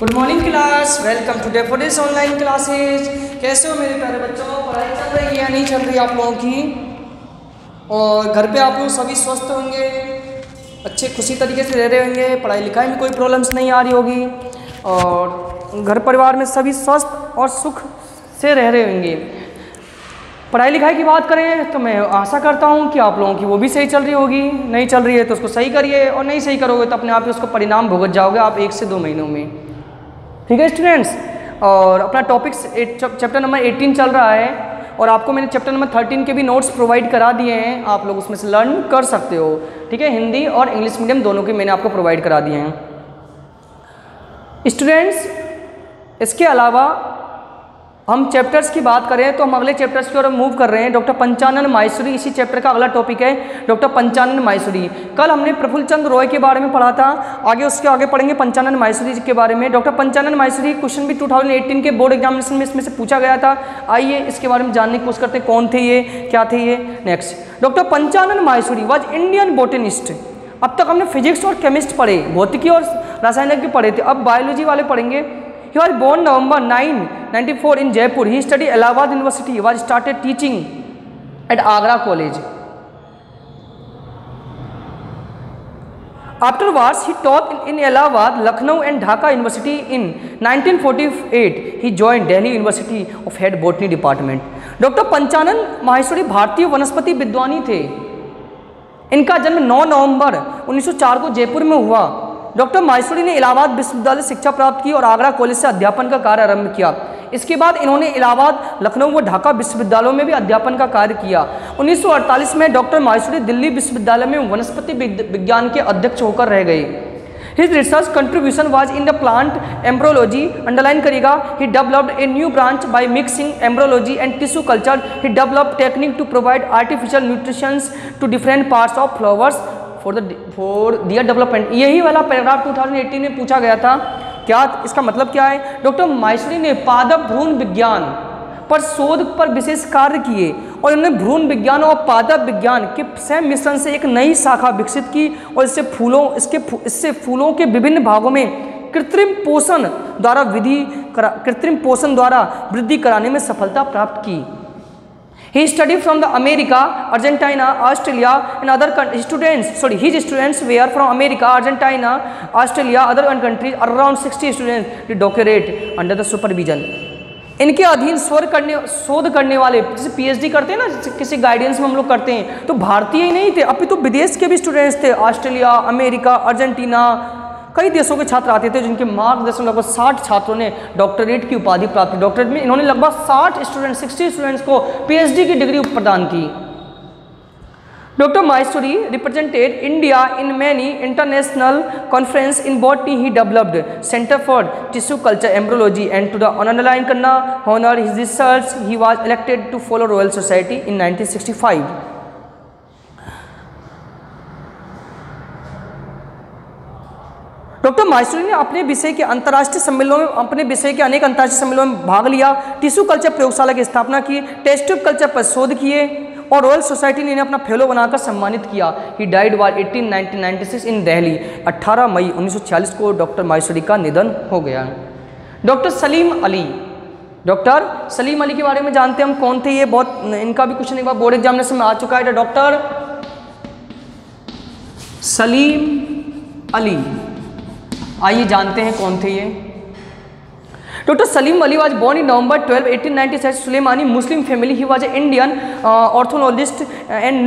Good morning class, welcome today for this online classes. कैसे हो मेरे प्यारे बच्चों? पढ़ाई चल रही है या नहीं चल रही आप लोगों की? और घर पे आप लोग सभी स्वस्थ होंगे, अच्छे खुशी तरीके से रह रहे होंगे, पढ़ाई लिखाई में कोई प्रॉब्लम्स नहीं आ रही होगी और घर परिवार में सभी स्वस्थ और सुख से रह रहे होंगे। पढ़ाई लिखाई की बात करें तो मैं आशा करता हूँ कि आप लोगों की वो भी सही चल रही होगी। नहीं चल रही है तो उसको सही करिए और नहीं सही करोगे तो अपने आप ही उसको परिणाम भुगत जाओगे आप 1 से 2 महीनों में। ठीक है स्टूडेंट्स, और अपना टॉपिक चैप्टर नंबर 18 चल रहा है और आपको मैंने चैप्टर नंबर 13 के भी नोट्स प्रोवाइड करा दिए हैं, आप लोग उसमें से लर्न कर सकते हो। ठीक है, हिंदी और इंग्लिश मीडियम दोनों के मैंने आपको प्रोवाइड करा दिए हैं। स्टूडेंट्स, इसके अलावा हम चैप्टर्स की बात करें तो हम अगले चैप्टर्स की ओर मूव कर रहे हैं। डॉक्टर पंचानन माहेश्वरी इसी चैप्टर का अगला टॉपिक है, डॉक्टर पंचानन माहेश्वरी। कल हमने प्रफुल्ल चंद्र रॉय के बारे में पढ़ा था, आगे उसके आगे पढ़ेंगे पंचानन माहेश्वरी के बारे में। डॉक्टर पंचानन माहेश्वरी क्वेश्चन भी 2018 के बोर्ड एग्जामिनेशन में इसमें से पूछा गया था। आइए इसके बारे में जानने की कोशिश करते हैं, कौन थे ये, क्या थे ये। Next, doctor Panchanan Maheshwari was Indian botanist. अब तक हमने फिजिक्स और केमिस्ट पढ़े, भौतिकी और रसायनिक भी पढ़े थे, अब बायोलॉजी वाले पढ़ेंगे। He was born November 9, 1994 in Jaipur. He studied Allahabad University. He was started teaching at Agra College. Afterwards, he taught in Allahabad, Lucknow and Dhaka University. In 1948, he joined Delhi University of Head Botany Department. Doctor Panchanan Maheshwari भारतीय वनस्पति विद्वानी थे। इनका जन्म 9 नवंबर 1904 को जयपुर में हुआ। Doctor Maheshwari ने इलाहाबाद विश्वविद्यालय शिक्षा प्राप्त की और आगरा कॉलेज से अध्यापन का कार्य आरंभ किया। इसके बाद इन्होंने इलाहाबाद, लखनऊ व ढाका विश्वविद्यालयों में भी अध्यापन का कार्य किया। 1948 में डॉक्टर माहेश्वरी दिल्ली विश्वविद्यालय में वनस्पति विज्ञान के अध्यक्ष होकर रह गए। His research contribution was in the plant embryology. Underline करिएगा, he developed a new branch by mixing embryology and tissue culture. He developed technique to provide artificial nutritions to different parts of flowers for their development. यही वाला paragraph 2018 में पूछा गया था। क्या इसका मतलब क्या है? डॉक्टर माहेश्वरी ने पादप भ्रूण विज्ञान पर शोध पर विशेष कार्य किए और उन्होंने भ्रूण विज्ञान और पादप विज्ञान के संयुक्त मिश्रण से एक नई शाखा विकसित की और इससे फूलों के विभिन्न भागों में कृत्रिम पोषण द्वारा वृद्धि कराने में सफलता प्राप्त की। He studied from the America, Argentina, Australia and other students. His students were from America, Argentina, Australia, other countries. Around 60 students did doctorate under the supervision. इनके अधीन शोध करने वाले, जैसे PhD करते हैं ना, किसी गाइडेंस में हम लोग करते हैं, तो भारतीय ही नहीं थे, अभी तो विदेश के भी स्टूडेंट्स थे। ऑस्ट्रेलिया, अमेरिका, अर्जेंटीना, कई देशों के छात्र आते थे जिनके मार्गदर्शन लगभग 60 छात्रों ने डॉक्टरेट की उपाधि प्राप्त की। डॉक्टरेट में इन्होंने लगभग 60 स्टूडेंट्स को PhD की डिग्री प्रदान की। Doctor Maheshwari represented India in many international conference in botany. He developed centre for tissue culture embryology and to the underline करना honour his research he was elected to fellow royal society in 1965। Doctor Maheshwari ने अपने विषय के अनेक अंतर्राष्ट्रीय सम्मेलनों में भाग लिया। टिश्यू कल्चर प्रयोगशाला की स्थापना की, टेस्ट ट्यूब कल्चर पर शोध किए और रॉयल सोसाइटी ने इन्हें अपना फेलो बनाकर सम्मानित किया। ही डाइड वाज 1996 इन दिल्ली। 18 मई 1946 को डॉक्टर माहेश्वरी का निधन हो गया। डॉक्टर सलीम अली के बारे में जानते हैं हम, कौन थे ये? बहुत इनका भी क्वेश्चन एक बार बोर्ड एग्जामिनेशन में आ चुका है। डॉक्टर सलीम अली, आइए जानते हैं कौन थे ये। Doctor Salim Ali was born in November 12, 1896 Sulaimani Muslim family. He was a Indian ornithologist and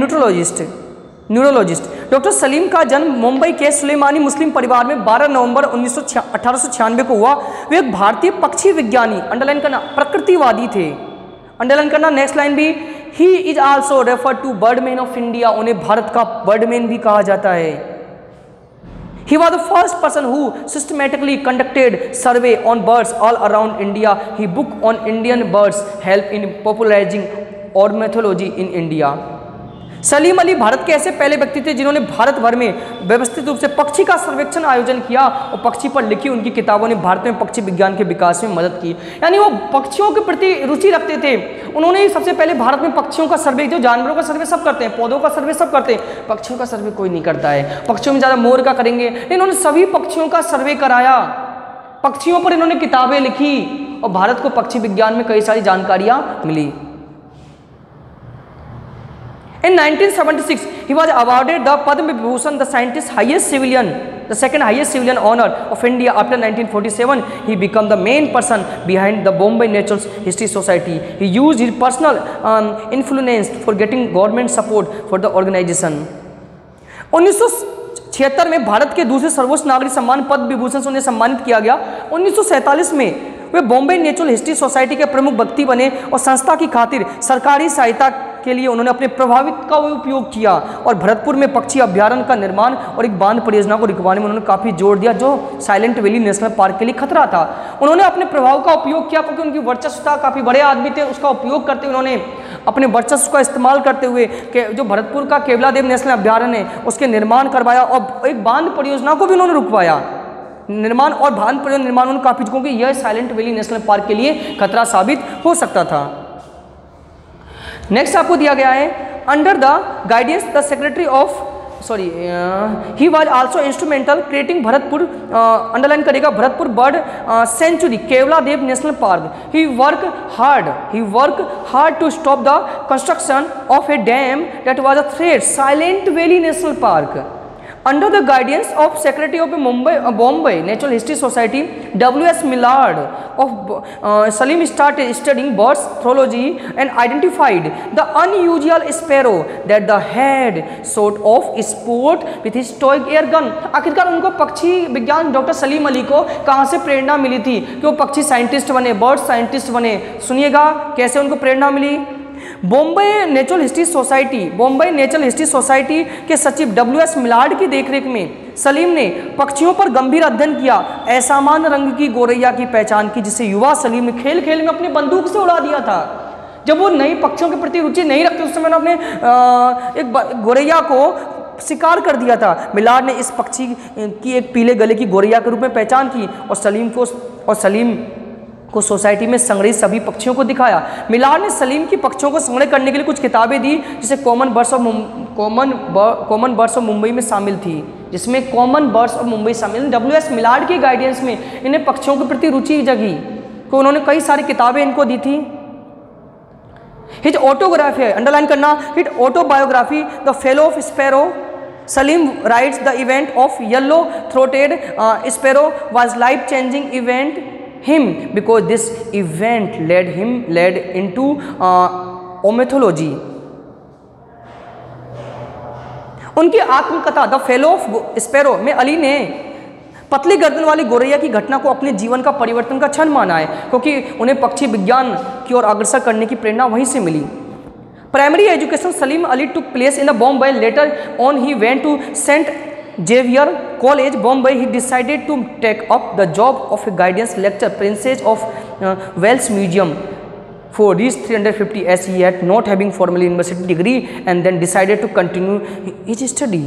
neurologist. Doctor Salim का जन्म मुंबई के सुलेमानी मुस्लिम परिवार में 12 नवंबर 1896 को हुआ। वे एक भारतीय पक्षी विज्ञानी, अंडरलाइन करना, प्रकृतिवादी थे। अंडरलाइन करना नेक्स्ट लाइन भी, he is also refer to birdman of India. उन्हें भारत का बर्डमैन भी कहा जाता है। He was the first person who systematically conducted survey on birds all around India. His book on Indian birds helped in popularizing ornithology in India. Salim Ali Bharat के ऐसे पहले व्यक्ति थे जिन्होंने भारत भर में व्यवस्थित रूप से पक्षी का सर्वेक्षण आयोजन किया और पक्षी पर लिखी उनकी किताबों ने भारत में पक्षी विज्ञान के विकास में मदद की। यानी वो पक्षियों के प्रति रुचि रखते थे। उन्होंने ही सबसे पहले भारत में पक्षियों का सर्वे, जो जानवरों का सर्वे सब करते हैं, पौधों का सर्वे सब करते हैं, पक्षियों का सर्वे कोई नहीं करता है। पक्षियों में ज़्यादा मोर का करेंगे, इन्होंने सभी पक्षियों का सर्वे कराया पक्षियों पर इन्होंने किताबें लिखी और भारत को पक्षी विज्ञान में कई सारी जानकारियां मिली। In 1976, he was awarded the Padma Vibhushan, the second highest civilian honor of India. After 1947, he became the main person behind the Bombay Natural History Society. He used his personal influence for getting government support for the organization. 1976 में भारत के दूसरे सर्वोच्च नागरिक सम्मान पद्म विभूषण से उन्हें सम्मानित किया गया। 1947 में वे बॉम्बे नेचुरल हिस्ट्री सोसाइटी के प्रमुख व्यक्ति बने और संस्था की खातिर सरकारी सहायता के लिए उन्होंने अपने प्रभावित का उपयोग किया और भरतपुर में पक्षी अभ्यारण्य का निर्माण और एक बांध परियोजना को रुकवाने में उन्होंने काफ़ी जोर दिया, जो साइलेंट वैली नेशनल पार्क के लिए खतरा था। उन्होंने अपने प्रभाव का उपयोग किया क्योंकि उनकी वर्चस्व था, काफ़ी बड़े आदमी थे, उसका उपयोग करते हुए उन्होंने अपने वर्चस्व का इस्तेमाल करते हुए जो भरतपुर का केवलादेव नेशनल अभ्यारण्य है उसके निर्माण करवाया और एक बांध परियोजना को भी उन्होंने रुकवाया। निर्माण और बांध परियोजना निर्माण उन्होंने काफ़ी, क्योंकि यह साइलेंट वैली नेशनल पार्क के लिए खतरा साबित हो सकता था। नेक्स्ट आपको दिया गया है, under the guidance the secretary of he was also instrumental creating Bharatpur, underline करेगा, Bharatpur bird sanctuary, Keoladeo national park. he worked hard to stop the construction of a dam that was a threat, Silent Valley National Park. Under the guidance of Secretary of Bombay Natural History Society, W.S. Millard of Salim started studying birds pathology and identified the unusual sparrow that the head sort of sport with his toy air gun. आखिरकार उनको पक्षी विज्ञान doctor Salim Ali को कहाँ से प्रेरणा मिली थी कि वो पक्षी साइंटिस्ट बने, बर्ड साइंटिस्ट बने? सुनिएगा कैसे उनको प्रेरणा मिली। बॉम्बे नेचुरल हिस्ट्री सोसाइटी के सचिव W.S. मिलार्ड की देखरेख में सलीम ने पक्षियों पर गंभीर अध्ययन किया, असामान्य रंग की गोरैया की पहचान की, जिसे युवा सलीम ने खेल खेल में अपनी बंदूक से उड़ा दिया था। जब वो नई पक्षियों के प्रति रुचि नहीं रखते उस समय उन्होंने एक गोरैया को शिकार कर दिया था। मिलार्ड ने इस पक्षी की एक पीले गले की गोरैया के रूप में पहचान की और सलीम को सोसाइटी में संग्रहित सभी पक्षियों को दिखाया। मिलार्ड ने सलीम की पक्षियों को संग्रह करने के लिए कुछ किताबें दी, जिसे कॉमन बर्ड्स ऑफ मुंबई में शामिल थी, जिसमें कॉमन बर्ड्स ऑफ मुंबई शामिल। W.S. मिलार्ड के गाइडेंस में इन्हें पक्षियों के प्रति रुचि जगी तो उन्होंने कई सारी किताबें इनको दी थी। हिज ऑटोग्राफी है, अंडरलाइन करना, his autobiography the fellow of sparrow, Salim writes the event of yellow-throated sparrow was life-changing event him because this event led into ornithology. उनकी आत्मकथा द फेलो ऑफ स्पैरो में अली ने पतली गर्दन वाली गोरैया की घटना को अपने जीवन का परिवर्तन का क्षण माना है, क्योंकि उन्हें पक्षी विज्ञान की ओर अग्रसर करने की प्रेरणा वहीं से मिली। Primary education Salim Ali took place in the Bombay. Later on he went to St. Xavier College, Bombay. He decided to take up the job of a guidance lecturer, Princess of Wales Museum, for these 350 as he had not having formal university degree and then decided to continue his study.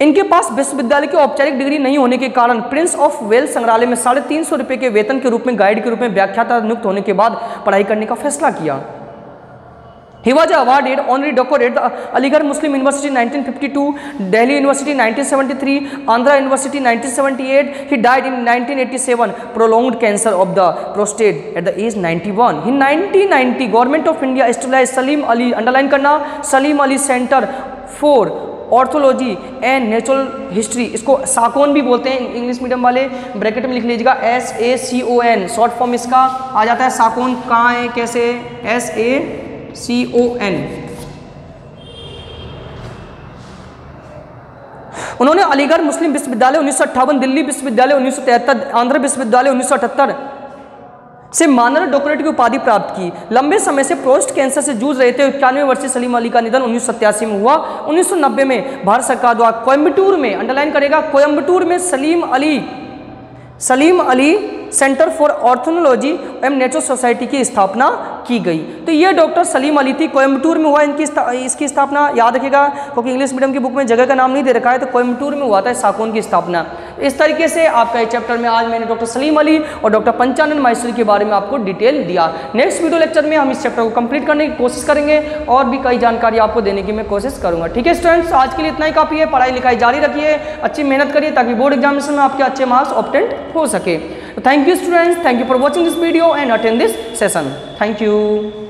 इनके पास विश्वविद्यालय की औपचारिक degree नहीं होने के कारण Prince of Wales संग्रहालय में 350 रुपये के वेतन के रूप में गाइड के रूप में व्याख्याता नियुक्त होने के बाद पढ़ाई करने का फैसला किया। He was awarded honorary doctorate Aligarh Muslim University 1952, Delhi University 1973, Andhra University 1978. He died in 1987, prolonged cancer of the prostate at the age 91. In 1990, Government of India established Salim Ali, underline करना, Salim Ali Center for orthology and natural history, इसको साकोन भी बोलते हैं English medium वाले, bracket में लिख लीजिएगा SACON, short form इसका आ जाता है। साकोन कहाँ है, कैसे? SACON। उन्होंने अलीगढ़ मुस्लिम विश्वविद्यालय 1958, दिल्ली विश्वविद्यालय 1973, आंध्र विश्वविद्यालय 1978 से मानद डॉक्टरेट की उपाधि प्राप्त की। लंबे समय से प्रोस्ट कैंसर से जूझ रहे थे। 91 वर्षीय सलीम अली का निधन 1987 में हुआ। 1990 में भारत सरकार द्वारा कोयम्बटूर में, अंडरलाइन करेगा, कोयम्बटूर में Salim Ali centre for orthology and natural society की स्थापना की गई। तो ये डॉक्टर सलीम अली थी, कोयम्बटूर में हुआ इसकी स्थापना, याद रखिएगा क्योंकि इंग्लिश मीडियम की बुक में जगह का नाम नहीं दे रखा है, तो कोयम्बटूर में हुआ था साकोन की स्थापना। इस तरीके से आपका इस चैप्टर में आज मैंने डॉक्टर सलीम अली और डॉक्टर पंचानन माहेश्वरी के बारे में आपको डिटेल दिया। नेक्स्ट वीडियो लेक्चर में हम इस चैप्टर को कंप्लीट करने की कोशिश करेंगे और भी कई जानकारी आपको देने की मैं कोशिश करूँगा। ठीक है स्टूडेंट्स, आज के लिए इतना ही काफ़ी है। पढ़ाई लिखाई जारी रखिए, अच्छी मेहनत करिए ताकि बोर्ड एग्जामिनेशन में आपके अच्छे मार्क्स ऑब्टेन हो सके। Thank you students, thank you for watching this video and attend this session. Thank you.